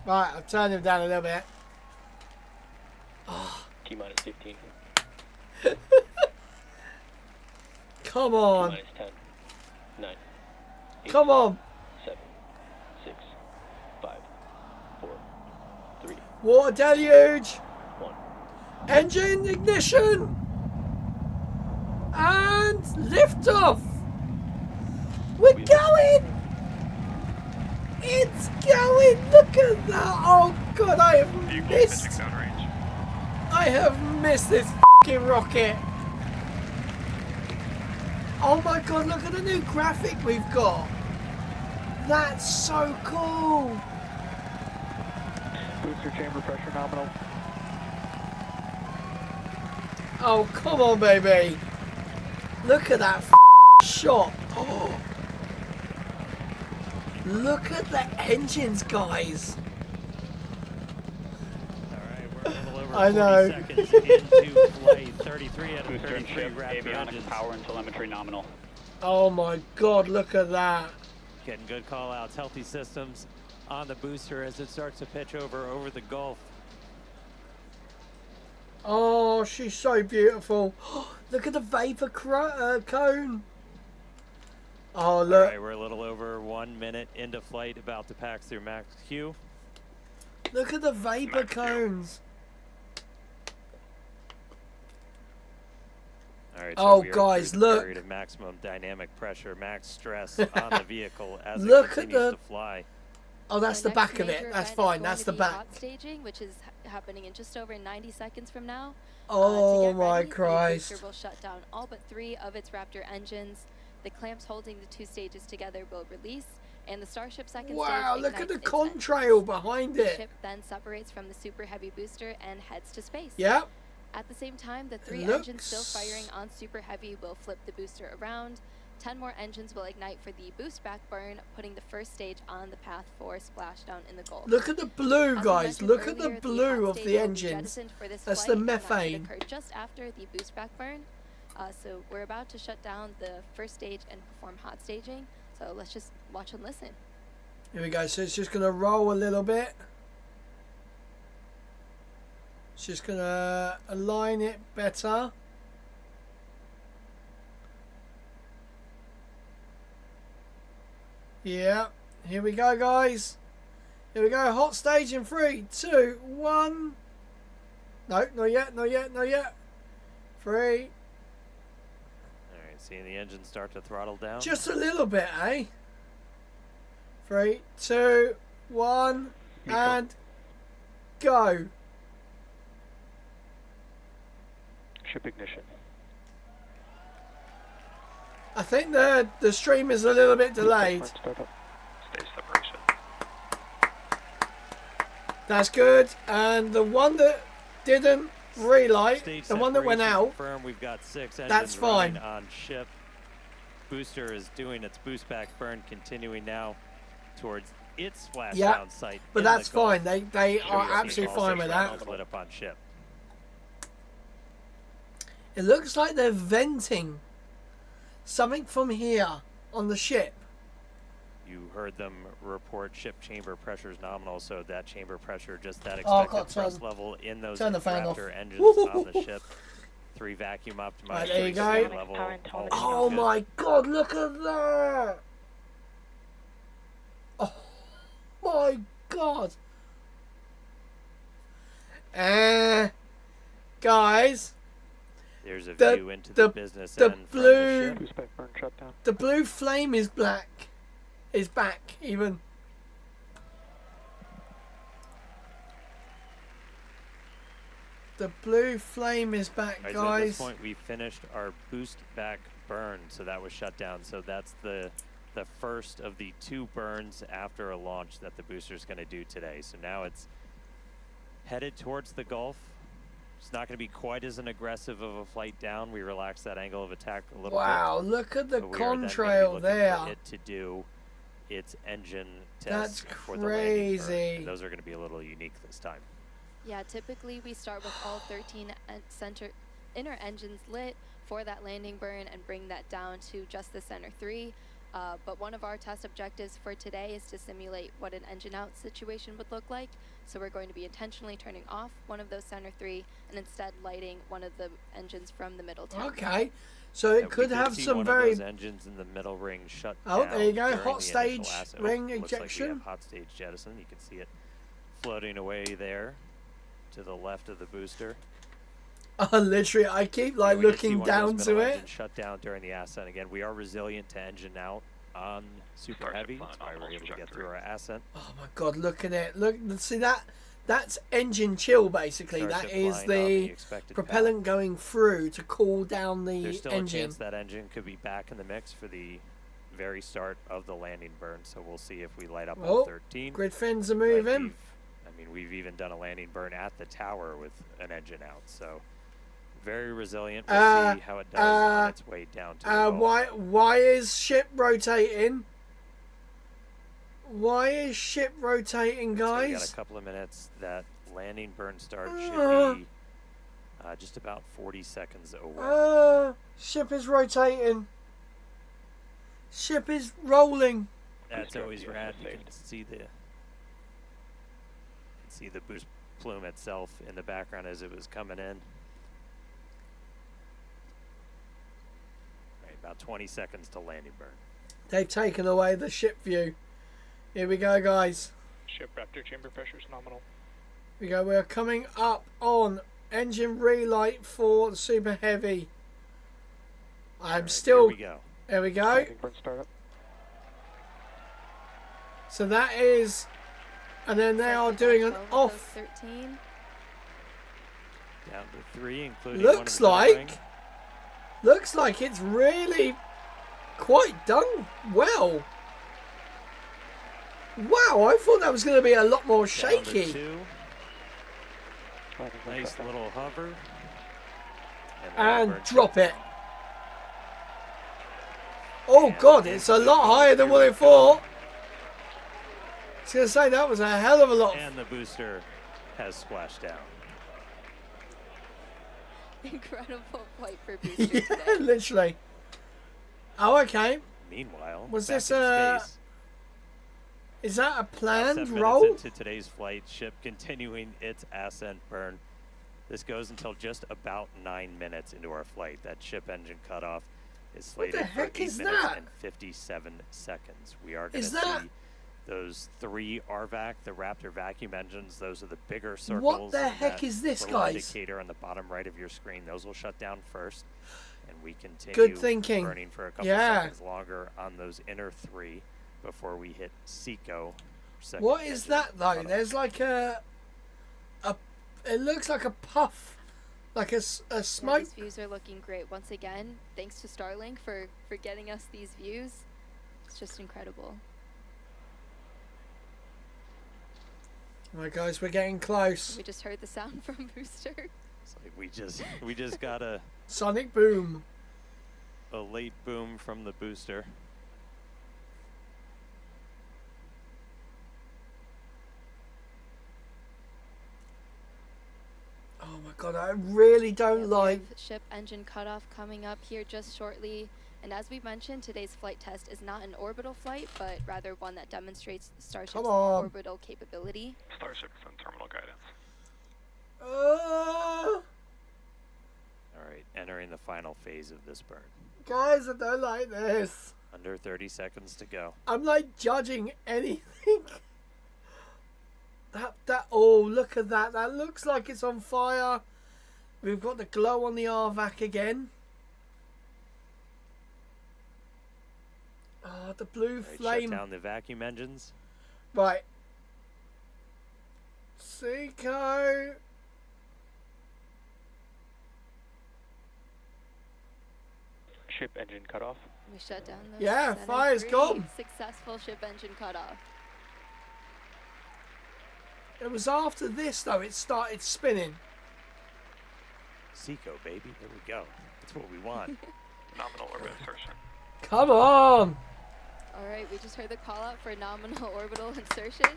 Right, I've turned him down a little bit. Oh. T-minus 15. Come on. T-minus 10. 9. 8, Come on. 7. 6. 5. 4. 3. Water deluge. 1. Engine ignition. And lift off. We're going. It's going. Look at that. Oh, God, I have missed. I have missed this fucking rocket. Oh, my God, look at the new graphic we've got. That's so cool. Booster chamber pressure nominal. Oh, come on, baby. Look at that shot. Oh. Look at the engines, guys. All right, we're a little over I 40 know. seconds into flight. 33 out of Booster and 33 ship, Raptor avionics engines. power and telemetry nominal. Oh, my God, look at that. Getting good call outs, healthy systems on the booster as it starts to pitch over the Gulf. Oh, she's so beautiful. Look at the vapor cone. Oh, look. All right, we're a little over 1 minute into flight, about to pass through max Q. Look at the vapor cones. All right, Oh, we are guys, through the look. period of maximum dynamic pressure, max stress on the vehicle as Look it at continues the- to fly. Oh, that's the Our back next of it. major That's event is fine. going That's to the be back. hot staging, which is happening in just over 90 seconds from now. Oh, to get my ready, Christ. The booster will shut down all but 3 of its Raptor engines. The clamps holding the 2 stages together will release, and the Starship second Wow, stage look at ignites the its contrail engines. behind The it. ship then separates from the Super Heavy booster and heads to space. Yep. At the same time, the 3 Looks- engines still firing on Super Heavy will flip the booster around. 10 more engines will ignite for the boost back burn, putting the first stage on the path for splashdown in the Gulf. Look at the blue, As I guys. mentioned Look at the earlier, blue hot of stage the will be engines. jettisoned for this That's flight, the and that should methane. occur just after the boost back burn. So we're about to shut down the first stage and perform hot staging. So let's just watch and listen. Here we go. So it's just going to roll a little bit. It's just going to align it better. Yeah. Here we go, guys. Here we go. Hot stage in 3, 2, 1. No, not yet. Not yet. Not yet. 3. All right, seeing the engine start to throttle down. Just a little bit, eh? 3, 2, 1, and go. Ship ignition. I think the stream is a little bit delayed. Startup. Stage separation. That's good. And the one that didn't relight, Stage the one that went separation out, confirmed. We've got 6 engines that's fine. running on ship. Booster is doing its boost back burn, continuing now towards its splashdown site. but in that's the Gulf. fine. They are All absolutely fine with 6 that. rounds lit up on ship. It looks like they're venting something from here on the ship. You heard them report ship chamber pressure is nominal, so that chamber pressure, just that Oh, expected God, thrust level in those turn the fan off. Raptor engines on the ship. 3 vacuum optimized. Right, there you go. Level, Oh my God, look at that! Oh my God! Guys, There's a The- view into the- the business the end from blue- the ship. Boost back burn shut down. the blue flame is black. Is back, even. The blue flame is back, All right, so at this guys. point, we finished our boost back burn, so that was shut down. So that's the first of the 2 burns after a launch that the booster is going to do today. So now it's headed towards the Gulf. It's not going to be quite as an aggressive of a flight down. We relaxed that angle of attack a little bit. Wow, look at the But we are then gonna be contrail looking there. for it to do its engine That's tests for the landing burn. crazy. And those are going to be a little unique this time. Yeah, typically we start with all 13 inner engines lit for that landing burn and bring that down to just the center 3. But one of our test objectives for today is to simulate what an engine out situation would look like. So we're going to be intentionally turning off one of those center 3 and instead lighting one of the engines from the middle 10. Okay. So Yeah, it could have see some one very... of those engines in the middle ring shut Oh, down there you go. during Hot the stage initial ascent. ring Looks like we ejection. have hot stage jettison. You can see it floating away there to the left of the booster. Literally, I keep like Yeah, we did see looking one of down those to middle it. engines shut down during the ascent. Again, we are resilient to engine out on Super Starship Heavy. flying That's why on we're able to get trajectory. through our ascent. Oh my god, look at it. Look, see that? That's engine chill, basically. Starship That is flying on the expected propellant going through to cool down path. the There's still a engine. chance that engine could be back in the mix for the very start of the landing burn. So we'll see if we light up Oh, all 13. Grid fins are But moving. we've even done a landing burn at the tower with an engine out. So very resilient. We'll see how it does on its way down to the Gulf. Why is ship rotating? Why is ship rotating, So we got guys? a couple of minutes. That landing burn start should be just about 40 seconds away. Ship is rotating. Ship is rolling. That's always rad. You can see the boost plume itself in the background as it was coming in. Right, about 20 seconds to landing burn. They've taken away the ship view. Here we go, guys. Ship Raptor chamber pressure is nominal. Here we go. We're coming up on engine relight for the Super Heavy. I'm Right, still... Here we go. There we go. Landing burn startup. So that is... And then they are doing an 12 of off... those 13. Down to 3, including Looks one of the like... Looks like it's really quite done well. Wow, I thought that was going to be a lot more shaky. 2. Nice little hover. And burn drop shut it. Oh And god, it's a lot higher than what I thought. I was going to say, that was a hell of a lot. And the booster has splashed down. Incredible flight for booster Yeah, today. literally. Oh, okay. Meanwhile, Was back this in a space, Is that a about planned 7 roll? minutes into today's flight, ship continuing its ascent burn. This goes until just about 9 minutes into our flight. That ship engine cutoff is What the slated for heck 8 is minutes that? and 57 seconds. We are going Is to that- see those 3 RVAC, the Raptor vacuum engines. Those are the bigger circles. the and heck that is this, little guys? indicator on the bottom right of your screen. Those will shut down first, and we continue Good thinking. burning for a couple Yeah. seconds longer on those inner 3 before we hit SECO. What is that though? There's like a it looks like a puff, like a Yeah, smoke. these views are looking great. Once again, thanks to Starlink for getting us these views. It's just incredible. All right, guys, we're getting close. We just heard the sound from booster. It's like we just got a Sonic boom. late boom from the booster. Oh my god, I really don't Yeah, we like. have ship engine cutoff coming up here just shortly. And as we mentioned, today's flight test is not an orbital flight, but rather one that demonstrates Starship's Come on. orbital capability. Starship is on terminal guidance. All right, entering the final phase of this burn. Guys, I don't like this. Under 30 seconds to go. I'm like judging anything. Oh, look at that. That looks like it's on fire. We've got the glow on the RVAC again. Oh, the blue All right, flame. shut down the vacuum engines. Right. Seco. Ship engine cutoff. We shut down those Yeah, center fire's 3. gone. Successful ship engine cutoff. It was after this, though, it started spinning. SECO, baby. There we go. That's what we want. Nominal orbit insertion. Come on. All right, we just heard the call out for nominal orbital insertion.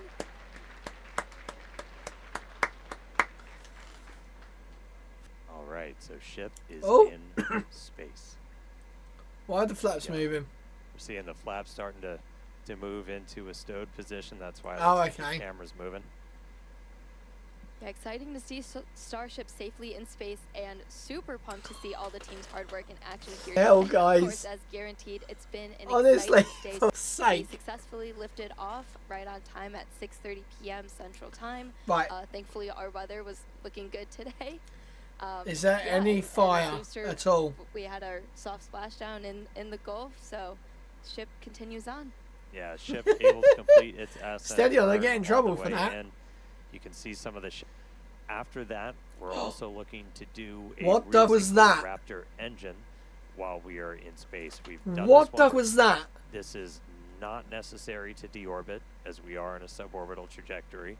All right, so ship is Oh. in space. Why are the flaps Yeah. moving? We're seeing the flaps starting to move into a stowed position. That's why it Oh, looks like okay. the camera's moving. Yeah, exciting to see Starship safely in space, and super pumped to see all the team's hard work in action here Hell, today. Of course, guys. as guaranteed, it's been an Honestly, exciting day. for They sake. successfully lifted off right on time at 6:30 p.m. Central Time. Right. Thankfully, our weather was looking good today. Is there yeah, any and the fire booster, at all? We had our soft splashdown in the Gulf, so ship continues on. Yeah, ship able to complete its SN10 Steady on, they get in all trouble the for way that. in. You can see some of the after that, we're also looking to do a What the was that? Raptor engine while we are in space. We've done What this the one. was that? This is not necessary to deorbit, as we are in a suborbital trajectory,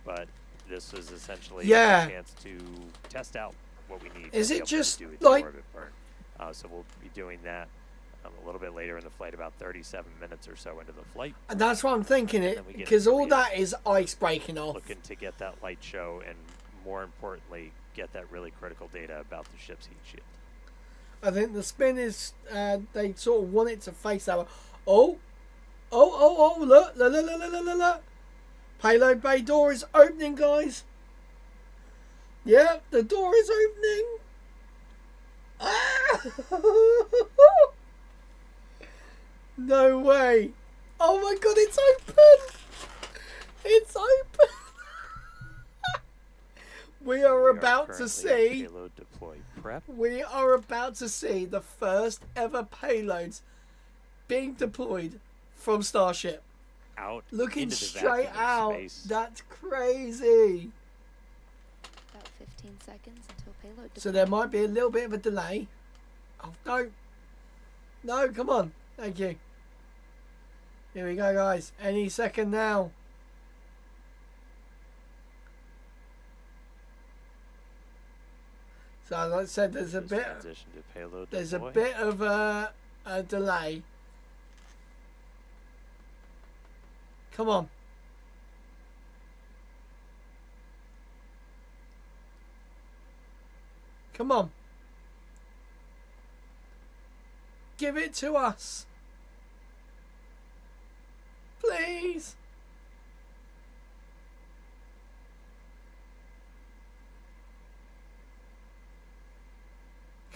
but this is essentially Yeah. a chance to test out what we need. Is to be it able just to do a like- deorbit burn. So we'll be doing that a little bit later in the flight, about 37 minutes or so into the flight. And that's what I'm thinking, And it then we get because into all the that is ice breaking off. Looking to get that light show and, more importantly, get that really critical data about the ship's heat shield. I think the spin is they sort of want it to face that way. Oh, look, look. Payload bay door is opening, guys. Yeah, the door is opening. Ah! No way. Oh my god, it's open. It's open. We are about to currently see. Payload deploy prep. We are about to see the first ever payloads being deployed from Starship. Out Looking into the straight vacuum of out. space. That's crazy. About 15 seconds until payload. So there might be a little bit of a delay. Oh, no. No, come on. Thank you. Here we go, guys. Any second now. So, like I said, there's a Just bit. transition to payload There's a deploy. bit of a delay. Come on. Come on. Give it to us. Please.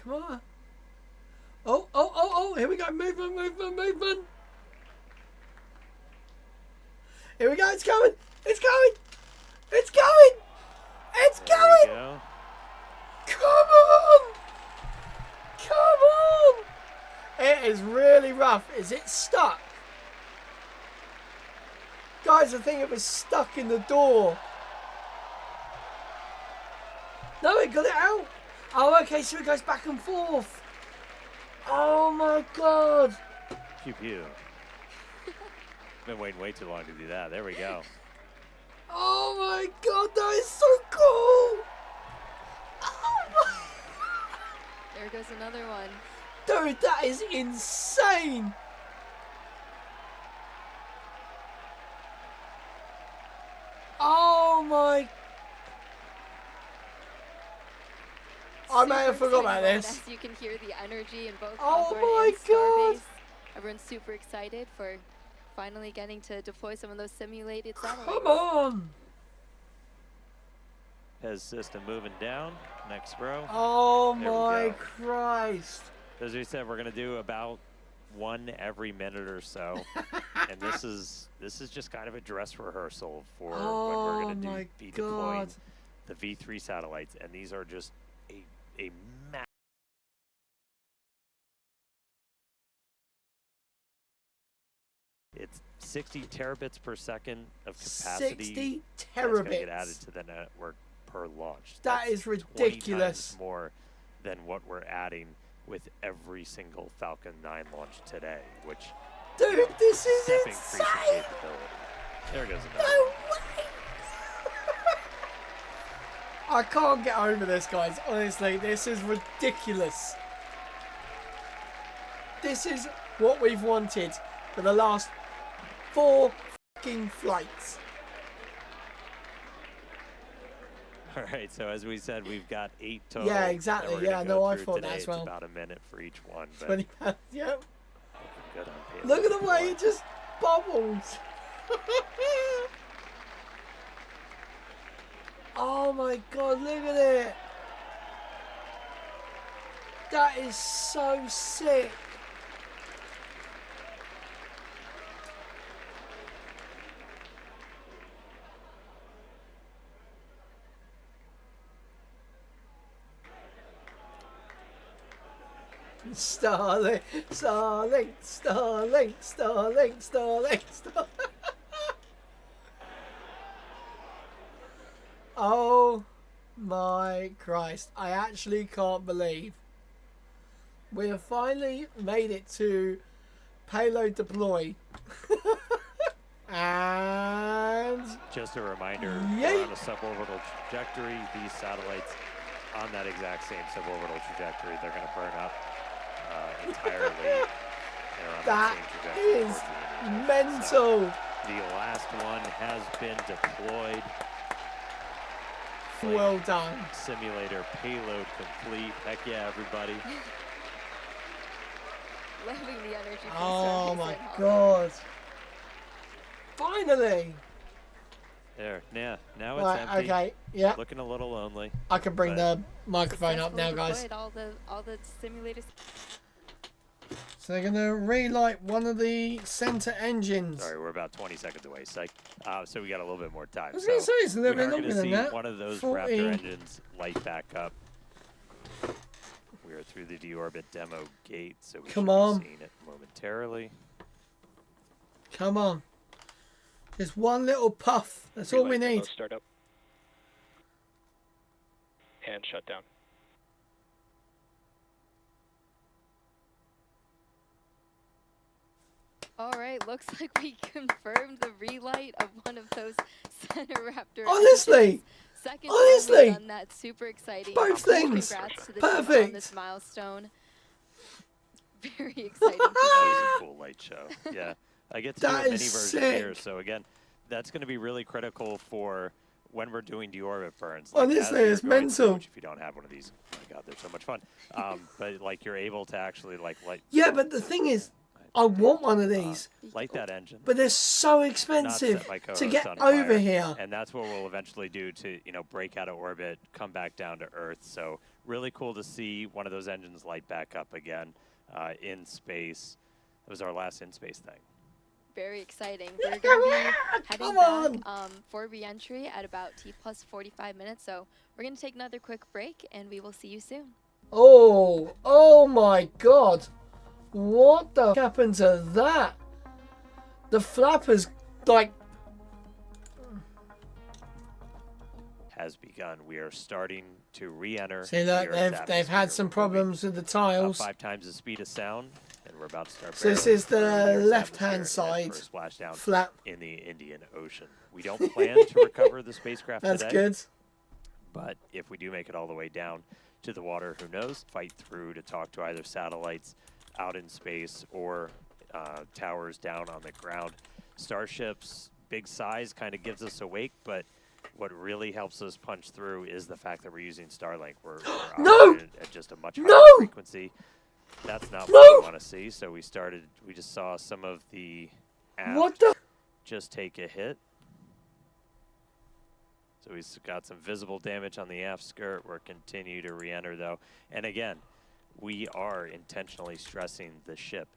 Come on. Oh, here we go. Movement. Here we go. It's going. It's going. It's going. It's There we going. go. Come on. Come on. It is really rough. Is it stuck? Guys, I think it was stuck in the door. No, it got it out. Oh, okay, so it goes back and forth. Oh my god. Pew pew. Been waiting way too long to do that. There we go. Oh my god, that is so cool. Oh my. There goes another one. Dude, that is insane. Oh my. I may have Super forgot about exciting this. As you can hear the energy in both Oh Hawthorne my and God. Starbase. Everyone's super excited for finally getting to deploy some of those simulated satellites. Come on. Pez system moving down. Next row. Oh There we my go. Christ. As we said, we're going to do about one every minute or so. And this is just kind of a dress rehearsal for when we're going Oh my to be deploying God. the V3 satellites. And these are just a massive. It's 60 terabits per second of capacity. 60 That's going to get terabits. added to the network per launch. That That's is 20 ridiculous. times more than what we're adding with every single Falcon 9 launch today, which Dude, this is step increase in insane. capability. There goes another. No way. I can't get over this, guys. Honestly, this is ridiculous. This is what we've wanted for the last 4 fucking flights. All right, so as we said, we've got 8 total. Yeah, that exactly. we're gonna Yeah, go no, I through thought today. that as It's well. about a minute for each one. But 20 pounds, yep. good on payload. Look at the way deploy. it just bubbles. Oh my god, look at it. That is so sick. Starlink, Starlink, Starlink, Starlink, Starlink, Starlink. Oh my Christ. I actually can't believe we have finally made it to payload deploy. And just a reminder, Yay. we're on a suborbital trajectory. These satellites on that exact same suborbital trajectory, they're going to burn up entirely. They're on that same trajectory is towards the Indian Ocean. mental. So the last one has been deployed. Well done. Simulator payload complete. Heck yeah, everybody. Loving the energy. from Oh Starship my and Hollow. god. Finally. There, yeah, now it's Right, empty. okay. Yeah, Looking a little lonely. I can bring but- the microphone up now, Successfully guys. deployed all the simulators. So they're going to relight one of the center engines. Sorry, we're about 20 seconds away, psych. So we got a little bit more time. I was going to say it's a little we are bit going longer to than see that. one of those 40. Raptor engines light back up. We are through the deorbit demo gate, so we Come should on. be seeing it momentarily. Come on. Just one little puff. That's all we Relay need. demo Startup. And shut down. All right, looks like we confirmed the relight of one of those center Raptor. Honestly, engines. Second time honestly, we've done that. Super exciting. both things. Congrats to the team on Perfect. this milestone. Very exciting to That was see. a cool light show. Yeah, I get to do a That mini is version here, sick. so again, that's going to be really critical for when we're doing deorbit burns. Honestly, as it's you're going through, mental. which if you don't have one of these, oh my god, they're so much fun. But like you're able to actually like light. Yeah, but the thing is, I want one of these, Light that engine. but they're so Not expensive set my to co-host get on over fire. here. And that's what we'll eventually do to, break out of orbit, come back down to Earth. So really cool to see one of those engines light back up again in space. It was our last in space thing. Very exciting. We're going to be heading Come on. back for re-entry at about T plus 45 minutes. So we're going to take another quick break, and we will see you soon. Oh my god. What the f happened to that? The flappers, like, Has begun. We are starting to re-enter. see the that Earth's they've had atmosphere. some We're problems with the moving tiles. 5 times the speed of sound, and we're about to start. So this barreling is through the Earth's left-hand atmosphere and head side for a splashdown flap. in the Indian Ocean. We don't plan to recover the spacecraft That's today. good. But if we do make it all the way down to the water, who knows? Fight through to talk to either satellites out in space or towers down on the ground. Starship's big size kind of gives us a wake, but what really helps us punch through is the fact that we're using Starlink. We're No! operating at just a much higher No! frequency. That's not No! what we want to see. So we just saw some of the aft What the? just take a hit. So we've got some visible damage on the aft skirt. We're continue to re-enter though. And again, we are intentionally stressing the ship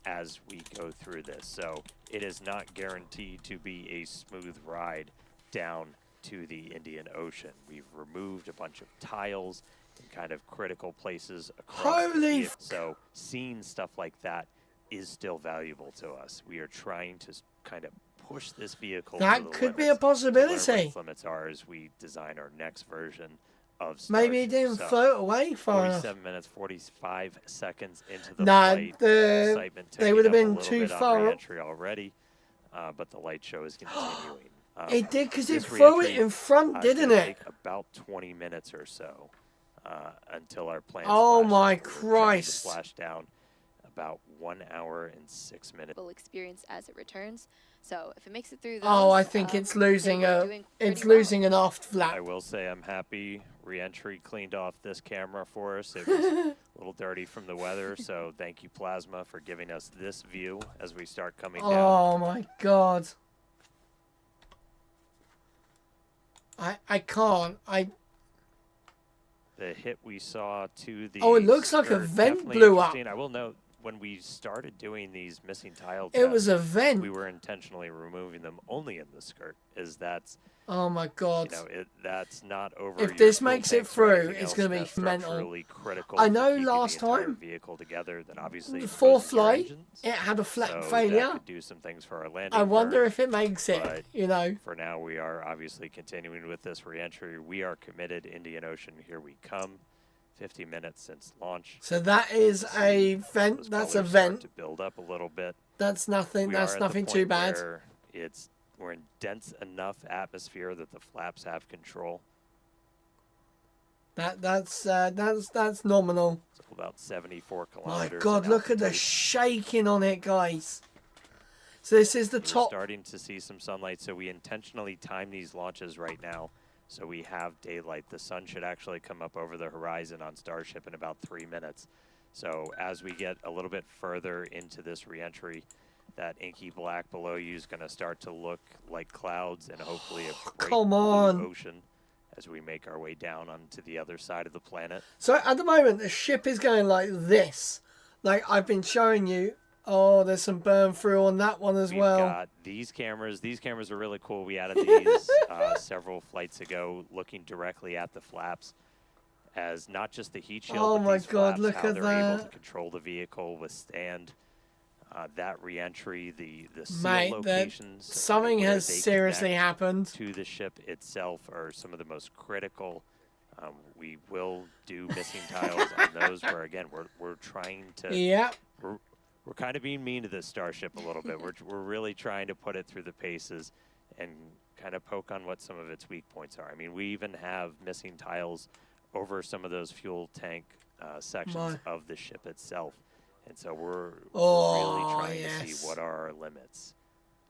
as we go through this. So it is not guaranteed to be a smooth ride down to the Indian Ocean. We've removed a bunch of tiles in kind of critical places across the Holy vehicle. So seeing stuff like that is still valuable to us. We are trying to kind of push this vehicle to That the could be a limits. So whatever possibility. its limits are as we design our next version of Maybe it Starship. didn't So, float away far enough. 47 minutes, 45 seconds into the Nah, flight. Excitement they ticking would have up a been little too bit on far. re-entry already, but the light show is continuing. It did because it this threw it re-entry, in front, it's didn't gonna it? Take about 20 minutes or so until our plane. Oh splashes. my We're trying to Christ. Splash down about 1 hour and 6 minutes. Will experience as it returns. So if it makes it through those, Oh, I think it's losing they were a, doing it's pretty well. losing an aft I flap. will say I'm happy re-entry cleaned off this camera for us. It was a little dirty from the weather, so thank you, Plasma, for giving us this view as we start coming down. Oh my god. I can't. The hit we saw to the Oh, it looks like a skirt, vent definitely blew up. interesting. I will note, when we started doing these missing tile It was tests, a vent. we were intentionally removing them only in the skirt, as that's, Oh my god. you know, that's not over If your this fuel makes it tanks or through, anything it's else. gonna be That's mental. structurally critical I to know keeping last the entire time, vehicle together. That obviously before exposes your flight, engines, it had a flap so failure. that could do some things for our landing. I wonder burn. if it makes it, But you know. for now, we are obviously continuing with this re-entry. We are committed. Indian Ocean, here we come. 50 minutes since launch. So that is a vent. Those That's a colors start vent. to build up a little bit. That's nothing. We That's are at the nothing point too bad. where we're in dense enough atmosphere that the flaps have control. That's nominal. It's about 74 My kilometers. god, in look at the altitude. shaking on it, guys. So this is the We're top. starting to see some sunlight, so we intentionally time these launches right now. So we have daylight. The sun should actually come up over the horizon on Starship in about 3 minutes. So as we get a little bit further into this reentry, that inky black below you is going to start to look like clouds and hopefully a great Come blue on. ocean as we make our way down onto the other side of the planet. So at the moment, the ship is going like this. Like I've been showing you. Oh, there's some burn through on that one as We've well. got these cameras. These cameras are really cool. We added these several flights ago, looking directly at the flaps as not just the heat shield, Oh but my these god, flaps, look how at they're able to that. control the vehicle, withstand that reentry, the seal Mate, locations. something where has they seriously connect happened. to the ship itself are some of the most critical. We will do missing tiles on those where, again, we're trying to... Yep. We're kind of being mean to this Starship a little bit. We're really trying to put it through the paces and kind of poke on what some of its weak points are. I mean, we even have missing tiles over some of those fuel tank sections of the ship itself. And so we're really trying to see what are our limits.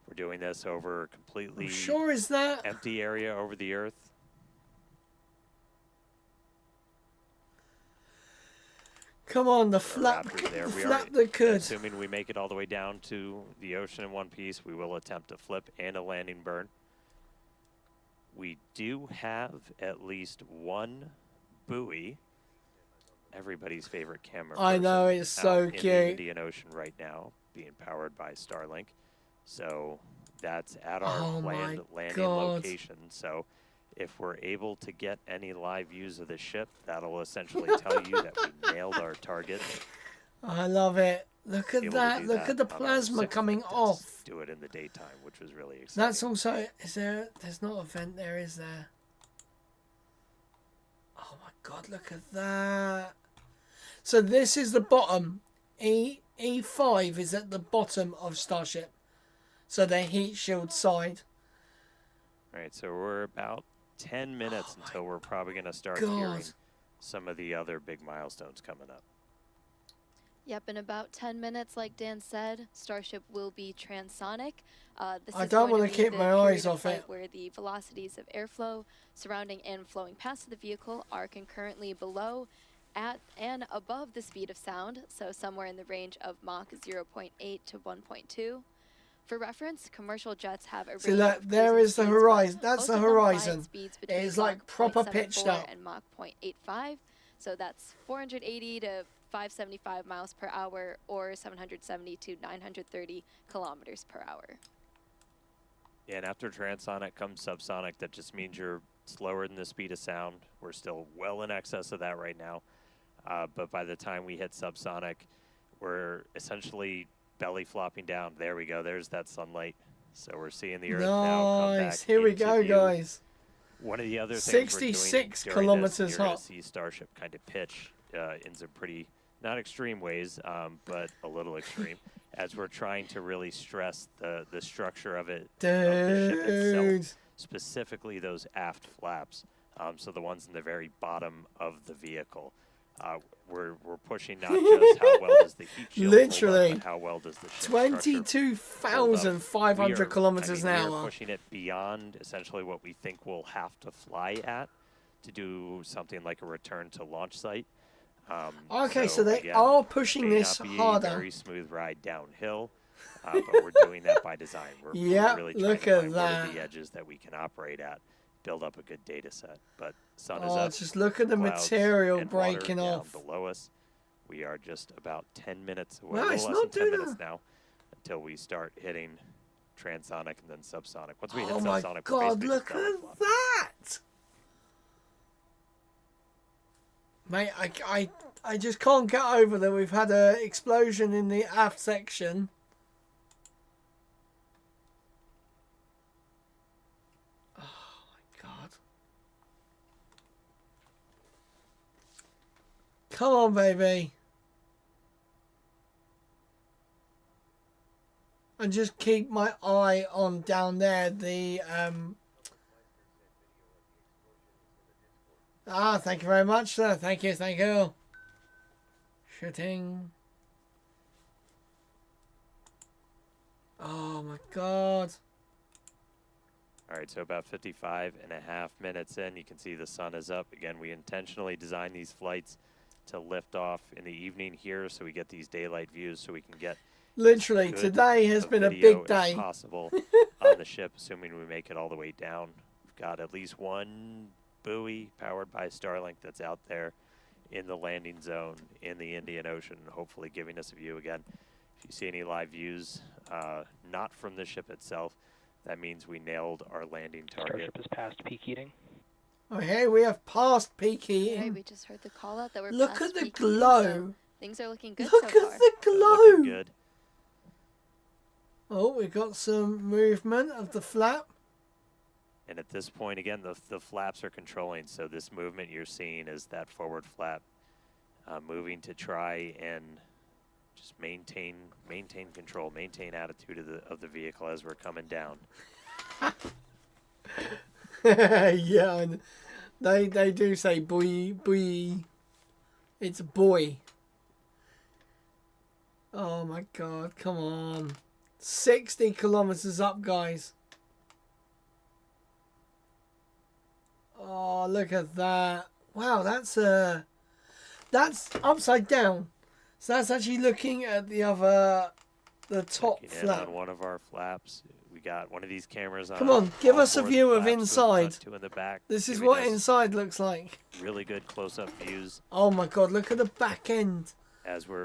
We're doing this over a completely Sure is that. empty area over the Earth. Come on, the flap, there. the We flap are, that could. assuming we make it all the way down to the ocean in one piece, we will attempt a flip and a landing burn. We do have at least one buoy, everybody's favorite camera. I know, it's so in the cute. Indian Ocean right now, being powered by Starlink. So that's at our planned landing location. So if we're able to get any live views of the ship, that'll essentially tell you that we nailed our target. I love it. Look at Able to that. do Look that at the on our plasma sixth coming test. off. Do it in the daytime, which was really exciting. That's also, there's not a vent there, is there? Oh my god, look at that. So this is the bottom. E5 is at the bottom of Starship. So the heat shield side. All right, so we're about 10 minutes until we're probably going to start hearing some of the other big milestones coming up. Yep, in about 10 minutes, like Dan said, Starship will be transonic. This I is don't going want to be keep the my period eyes of off flight it. where the velocities of airflow surrounding and flowing past the vehicle are concurrently below, at, and above the speed of sound, so somewhere in the range of Mach 0.8 to 1.2. For reference, commercial jets have a range See, look, of there cruising is the speeds, horizon. but That's most the of them fly at horizon. speeds It between is like Mach proper pitched 0.74 up. and Mach 0.85. So that's 480 to 575 miles per hour, or 770 to 930 kilometers per hour. Yeah, and after transonic comes subsonic. That just means you're slower than the speed of sound. We're still well in excess of that right now. But by the time we hit subsonic, we're essentially belly flopping down. There we go. There's that sunlight. So we're seeing the Earth now come back. Nice. Here we into go, view. guys. One of the other things 66 we're doing kilometers during this, you're hot. gonna see Starship kind of pitch in some pretty, not extreme ways, but a little extreme, as we're trying to really stress the structure of it, of the ship itself, specifically those aft flaps. So the ones in the very bottom of the vehicle. we're pushing not just how well does the heat shield Literally. hold up, but how well does the ship structure hold up. 22,500 kilometers an We hour. are pushing it beyond essentially what we think we'll have to fly at to do something like a return to launch site. Okay, so they again, are pushing may this not be harder. A very smooth ride downhill, but we're doing that by design. We're Yep, really look trying to at find what are that. the edges that we can operate at, build up a good data set. But sun is Oh, up. just look at the clouds material and water breaking down off. below us. We are just about 10 minutes away, No, a it's little less not than 10 doing minutes that. now until we start hitting transonic and then subsonic. Once we hit Oh my subsonic, we're god, basically look just belly at flop. that! Mate, I just can't get over that we've had an explosion in the aft section. Oh my god. Come on, baby. And just keep my eye on down there, the thank you very much, sir. Thank you, thank you. Shooting. Oh my god. All right, so about 55.5 minutes in, you can see the sun is up. Again, we intentionally designed these flights to lift off in the evening here so we get these daylight views so we can get Literally, good today has of been a video big as day. possible on the ship, assuming we make it all the way down. We've got at least one buoy powered by Starlink that's out there in the landing zone in the Indian Ocean, hopefully giving us a view again. If you see any live views, not from the ship itself, that means we nailed our landing target. Starship is past peak heating. Oh, hey, we have passed peak heating. Right, we just heard the call out that we're Look past at the peak heating, glow. so things are looking good Look so at far. the So glow. looking good. Oh, we've got some movement of the flap. And at this point, again, the flaps are controlling. So this movement you're seeing is that forward flap moving to try and just maintain control, maintain attitude of the vehicle as we're coming down. Yeah, and they do say boy, boy. It's a boy. Oh my god, come on. 60 kilometers up, guys. Oh, look at that. Wow, that's upside down. So that's actually looking at the top Looking in flap. on one of our flaps. We got one of these cameras on. Come on, give all us a four view of flaps with inside. two in the back, This is giving what us inside looks like. really good close-up views Oh my god, look at the back end. as we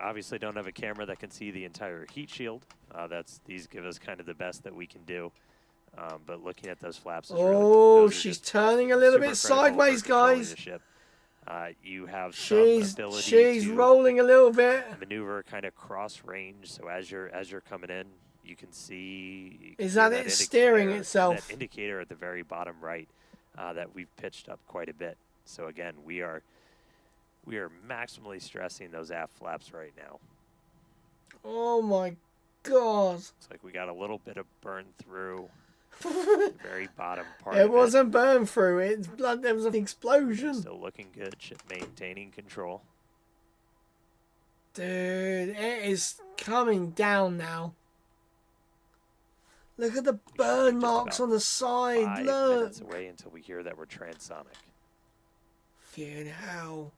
obviously don't have a camera that can see the entire heat shield. These give us kind of the best that we can do. But looking at those flaps is really, Oh, those are she's just turning a little super bit critical sideways, for controlling guys. the ship. You have some ability She's to rolling a little bit. maneuver kind of cross range. So as you're coming in, you can see. Is that it steering itself? That indicator at the very bottom right that we've pitched up quite a bit. So again, we are maximally stressing those aft flaps right now. Oh my god. It's like we got a little bit of burn through the very bottom part. It wasn't burned through. It's blood. There was an explosion. Still looking good. Ship maintaining control. Dude, it is coming down now. Look at the burn Just marks about on the side. 5 Look. minutes away until we hear that we're transonic. Fucking hell.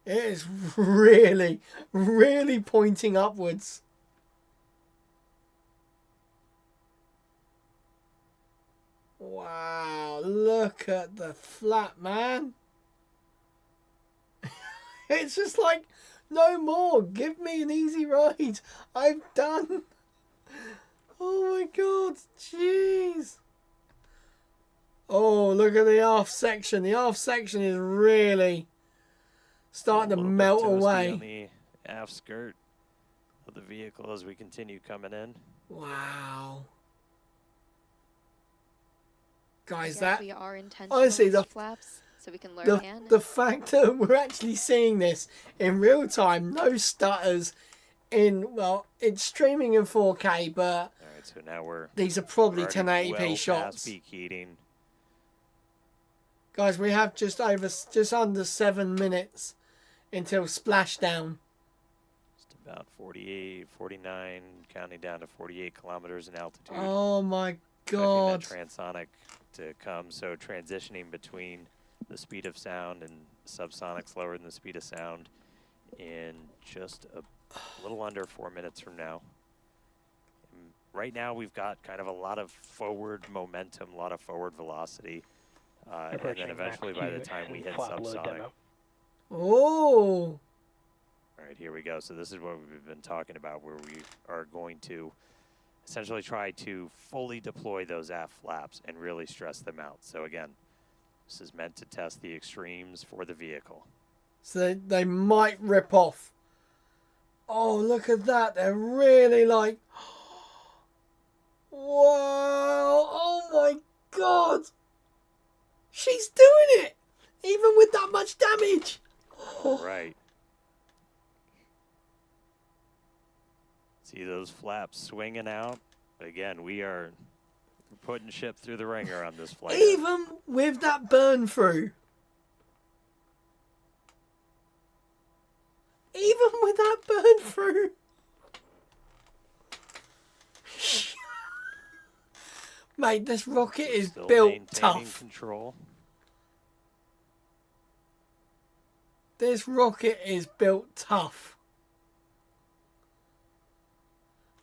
It is really, really pointing upwards. Wow, look at the flap, man. It's just like, no more. Give me an easy ride. I'm done. Oh my god, jeez. Oh, look at the aft section. The aft section is really starting to A little bit melt toasty away. on the aft skirt of the vehicle as we continue coming in. Wow. Guys, Yeah, that we are intentional honestly, with the flaps, so we can learn the, and the fact that we're actually seeing this in real time, no stutters, well, it's streaming in 4K, but All right, so now we're these are probably already 1080p well shots. past peak heating. Guys, we have just under 7 minutes until splashdown. Just about 48, 49, counting down to 48 kilometers in altitude. Oh my Expecting God. that transonic to come, so transitioning between the speed of sound and subsonics lower than the speed of sound in just a little under 4 minutes from now. And right now we've got kind of a lot of forward momentum, a lot of forward velocity, and then eventually by the time we hit subsonic. Oh. All right, here we go. So this is what we've been talking about, where we are going to essentially try to fully deploy those aft flaps and really stress them out. So again, this is meant to test the extremes for the vehicle. So they might rip off. Oh, look at that. They're really like... Whoa. Oh my God. She's doing it. Even with that much damage. Right. See those flaps swinging out? Again, we're putting ship through the ringer on this flight. Even with that burn through. Even with that burn through. Mate, this rocket is Still built maintaining tough. Control. This rocket is built tough.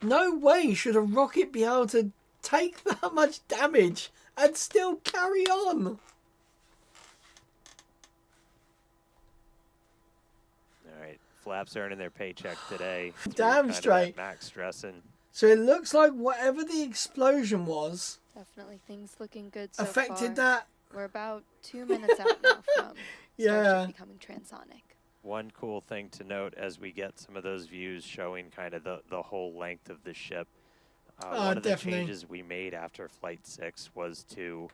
No way should a rocket be able to take that much damage and still carry on. All right, flaps earning their paycheck today. Damn straight. Max stressing. So it looks like whatever the explosion was Definitely things looking good so affected far. that. We're about 2 minutes out now from Yeah. Starship becoming transonic. One cool thing to note as we get some of those views showing kind of the whole length of the ship. One of the Definitely. changes we made after Flight 6 was to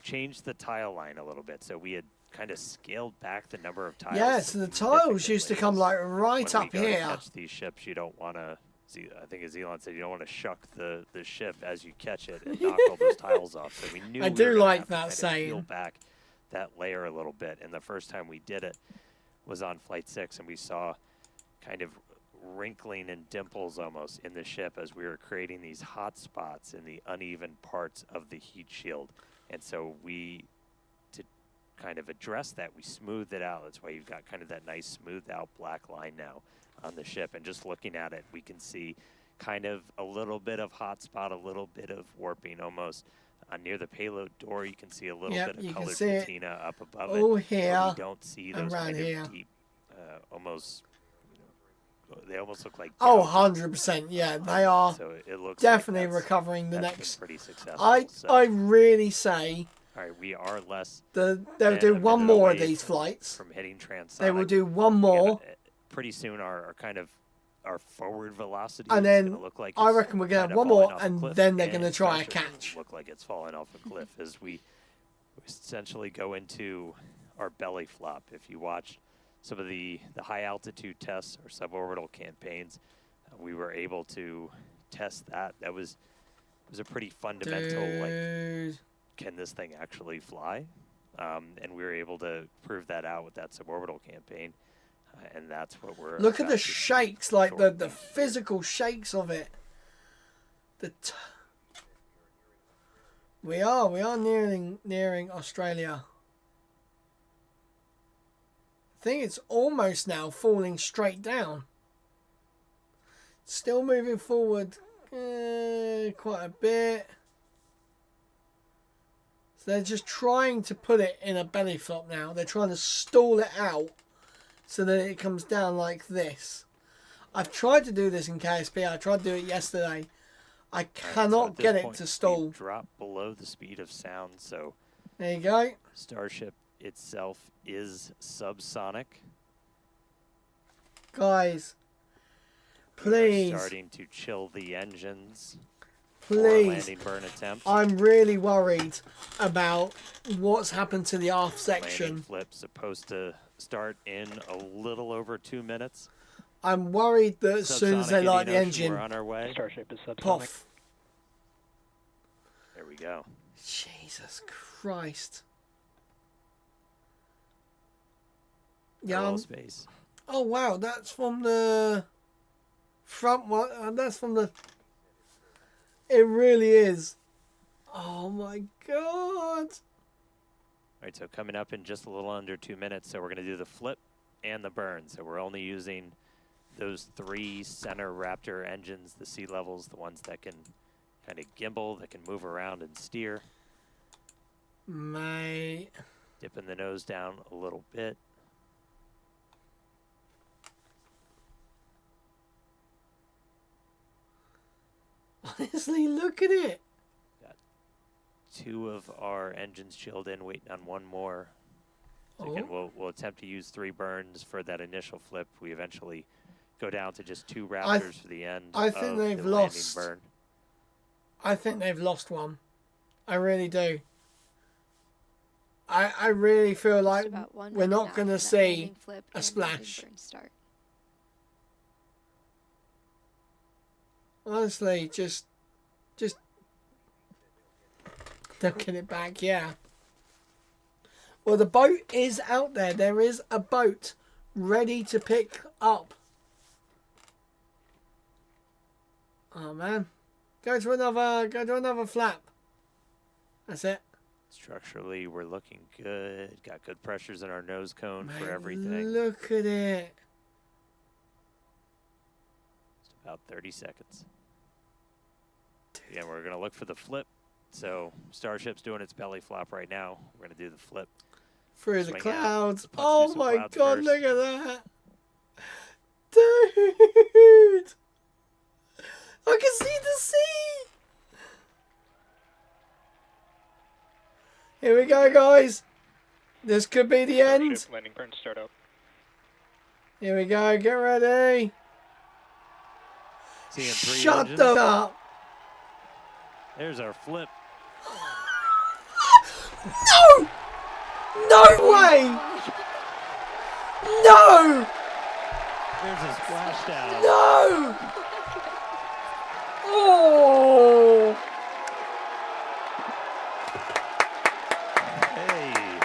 change the tile line a little bit. So we had kind of scaled back the number of tiles. Yeah, so the tiles used to come like right when up we go to here. catch these ships, you don't want to. I think as Elon said, you don't want to shuck the ship as you catch it and knock all those tiles off. So we knew I we do were gonna like have to that kind of saying. peel back that layer a little bit. And the first time we did it was on Flight 6, and we saw kind of wrinkling and dimples almost in the ship as we were creating these hot spots in the uneven parts of the heat shield. And so to kind of address that, we smoothed it out. That's why you've got kind of that nice smoothed out black line now on the ship. And just looking at it, we can see kind of a little bit of hot spot, a little bit of warping almost. Near the payload door, you can see a little bit of colored patina up above Oh, it. here. But we don't see those kind here. of deep, almost, they almost look like Oh, gouges. 100%. Yeah, they are So it looks definitely like that's recovering the been next. pretty successful. I really say all right, we are less they'll than do a one minute more of away these flights. from hitting transonic. They will do one Again, more. pretty soon our kind of our forward velocity And is then gonna look like I it's reckon we're going to kinda have one falling more, off a and cliff, then they're going to and try a Starship catch. look like it's falling off a cliff as we essentially go into our belly flop. If you watch some of the high altitude tests or suborbital campaigns, we were able to test that. It was a pretty fundamental, like, Dude. can this thing actually fly? And we were able to prove that out with that suborbital campaign. And that's what we're Look at about the to see shakes, like the shortly. physical shakes of it. We are nearing Australia. I think it's almost now falling straight down. Still moving forward quite a bit. So they're just trying to put it in a belly flop now. They're trying to stall it out so that it comes down like this. I've tried to do this in KSP. I tried to do it yesterday. I All right, so cannot at this get it point, to we've stall. dropped below the speed of sound, so There you go. Starship itself is subsonic. Guys, We are please, starting to chill the engines for a please. landing burn attempt. I'm really worried about what's happened to the aft Landing section. flip supposed to start in a little over 2 minutes. I'm worried that as soon as Subsonic they light the Indian Ocean, engine, we're on our way. Starship is subsonic. puff. There we go. Jesus Christ. Yeah. aerospace. Oh wow, that's from the front one. That's from the. It really is. Oh my god. All right, so coming up in just a little under 2 minutes, so we're going to do the flip and the burn. So we're only using those 3 center Raptor engines, the sea levels, the ones that can kind of gimbal, that can move around and steer. Mate. Dipping the nose down a little bit. Honestly, look at it. 2 of our engines chilled in, waiting on 1 more. So again, we'll attempt to use 3 burns for that initial flip. We eventually go down to just 2 Raptors for the end. I think they've the lost. Landing burn. I think they've lost one. I really do. I really feel like we're not going to see a splash. Honestly, just don't get it back, yeah. Well, the boat is out there. There is a boat ready to pick up. Oh man, go to another flap. That's it. Structurally, we're looking good. Got good pressures in our nose cone Mate, for everything. Look at it. Just about 30 seconds. Yeah, we're gonna look for the flip. So Starship's doing its belly flop right now. We're gonna do the flip. Through the Swing out, clouds. punch through Oh some my clouds god, first. look at that. Dude. I can see the sea. Here we go, guys. This could be the end. Starship landing burn start up. Here we go. Get ready. Seeing 3 Shut engines. up. There's our flip. No! No way! No! There's a splashdown. No! Oh! Hey.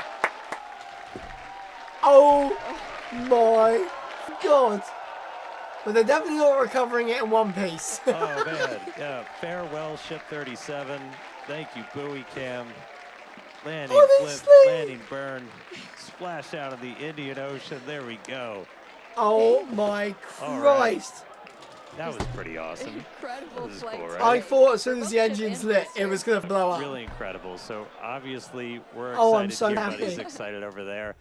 Oh my god! But they're definitely not recovering it in one piece. Oh man. Yeah. Farewell, Ship 37. Thank you, buoy cam. Landing Honestly. flip, landing burn, splash out of the Indian Ocean. There we go. Oh my All right. Christ! That was pretty awesome. Incredible This is flight. cool, right? I thought as soon as the engines lit, it was going to blow up. Really incredible. So obviously we're Oh, I'm excited. so Everybody's happy. excited over there.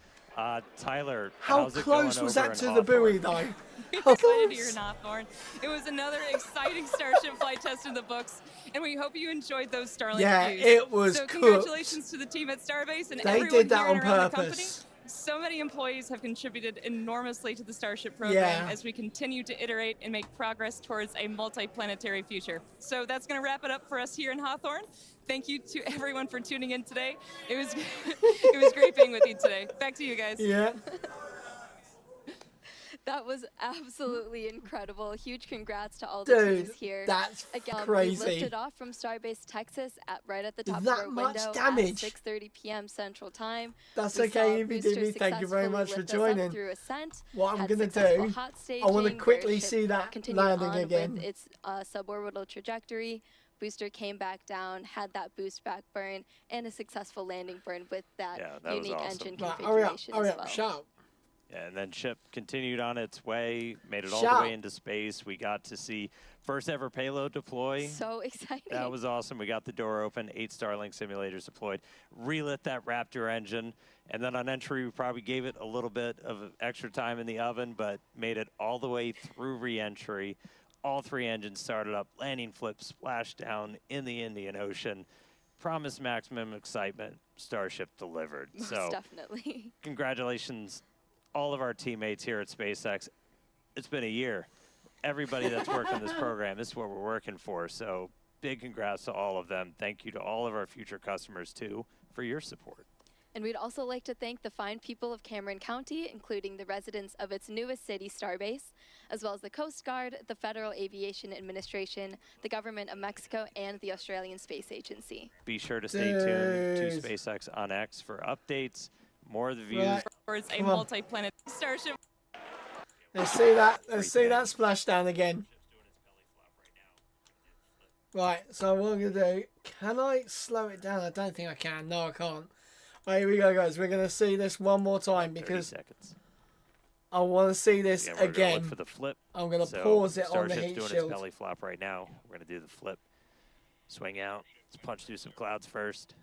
Tyler, How how's it close going was over that in to the buoy, Hawthorne? though? We're excited here in Hawthorne. It was another exciting Starship flight test in the books, and we hope you enjoyed those Starlink Yeah, views. it was So cooked. congratulations to the team at Starbase and They everyone did that here and on around the company. purpose. So many employees have contributed enormously to the Starship program Yeah. as we continue to iterate and make progress towards a multi-planetary future. So that's going to wrap it up for us here in Hawthorne. Thank you to everyone for tuning in today. It was it was great being with you today. Back to you guys. Yeah. That was absolutely incredible. Huge congrats to all the teams Dude, here. that's Again, we crazy. lifted off from Starbase, Texas, right at the top of That our much window damage? at 6:30 p.m. Central Time. That's We okay, saw boosters EBDB. Thank you very successfully much for lift us up joining. through ascent, What I'm had going to successful do, hot I want to staging, quickly where ship see that continued landing on again. with its suborbital trajectory. Booster came back down, had that boost back burn, and a successful landing burn with that Yeah, that was unique awesome. engine Right, configuration hurry as up, well. shut up. Yeah, and then Ship continued on its way, made it all Shut the way up. into space. We got to see first ever payload deploy. So exciting. That was awesome. We got the door open, 8 Starlink simulators deployed, relit that Raptor engine, and then on entry we probably gave it a little bit of extra time in the oven, but made it all the way through re-entry. All 3 engines started up, landing flip, splashdown in the Indian Ocean. Promised maximum excitement. Starship delivered. Most So definitely. congratulations, all of our teammates here at SpaceX. It's been a year. Everybody that's worked on this program, this is what we're working for. So big congrats to all of them. Thank you to all of our future customers, too, for your support. And we'd also like to thank the fine people of Cameron County, including the residents of its newest city, Starbase, as well as the Coast Guard, the Federal Aviation Administration, the Government of Mexico, and the Australian Space Agency. Be sure to stay tuned to Dude. SpaceX on X for updates, More of the views. Right. Towards a Come on. multi-planet Starship. Let's see that. Let's see that splashdown again. Right, so what I'm going to do, can I slow it down? I don't think I can. No, I can't. Right, here we go, guys. We're going to see this one more time 30 because seconds. I want to see this Again, we're gonna again. look for the flip. I'm going to So pause it on the Starship's heat doing shield. its belly flop right now. We're going to do the flip. Swing out. Let's punch through some clouds first.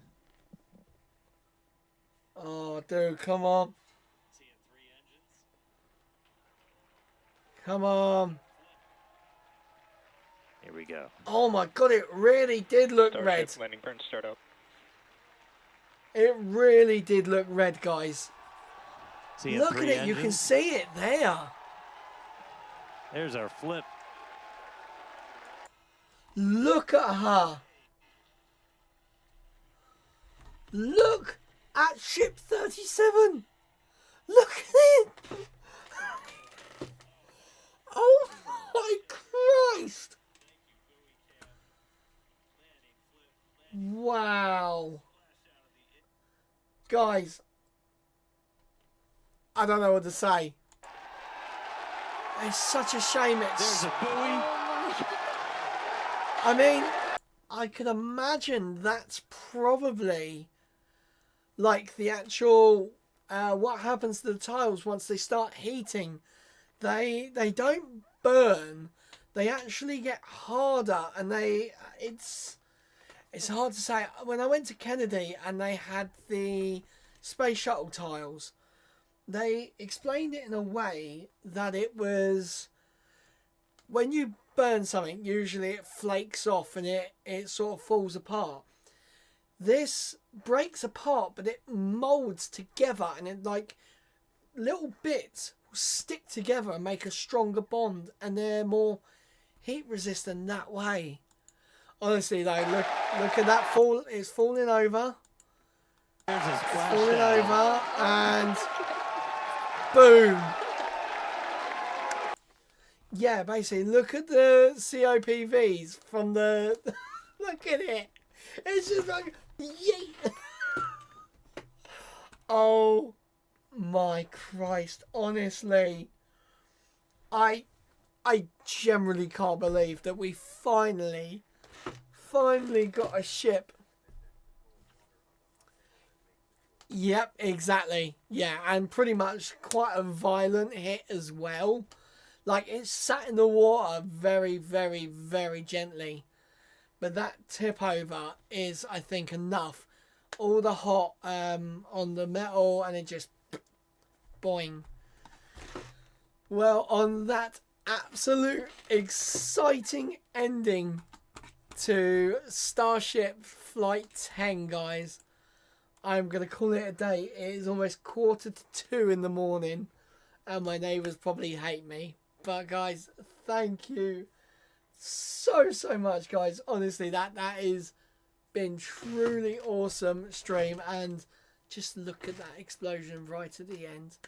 Oh, dude, come on. Come on. Here we go. Oh my god, it really did look Starship red. landing burn startup. It really did look red, guys. Seeing Look at 3 it, you can engines. see it there. There's our flip. Look at her. Look at ship 37. Look at it. Oh my Christ. Wow. Guys, I don't know what to say. It's such a shame it's... There's a buoy. I mean, I can imagine that's probably like the actual what happens to the tiles once they start heating. They don't burn. They actually get harder, and it's hard to say. When I went to Kennedy and they had the space shuttle tiles, they explained it in a way that it was when you burn something, usually it flakes off and it sort of falls apart. This breaks apart, but it molds together, and it like little bits will stick together and make a stronger bond, and they're more heat resistant that way. Honestly though, look at that fall. It's falling over. There's a splash Falling down. over, and boom. Yeah, basically, look at the COPVs from the... Look at it. It's just like... Yeet. Oh my Christ. Honestly. I generally can't believe that we finally got a ship. Yep, exactly. Yeah, and pretty much quite a violent hit as well. Like, it sat in the water very, very, very gently. But that tip over is, I think, enough. All the hot on the metal, and it just... boing. Well, on that absolute exciting ending to Starship Flight 10, guys, I'm going to call it a day. It is almost 1:45 in the morning, and my neighbours probably hate me. But guys, thank you so much, guys. Honestly, that is been truly awesome stream, and just look at that explosion right at the end.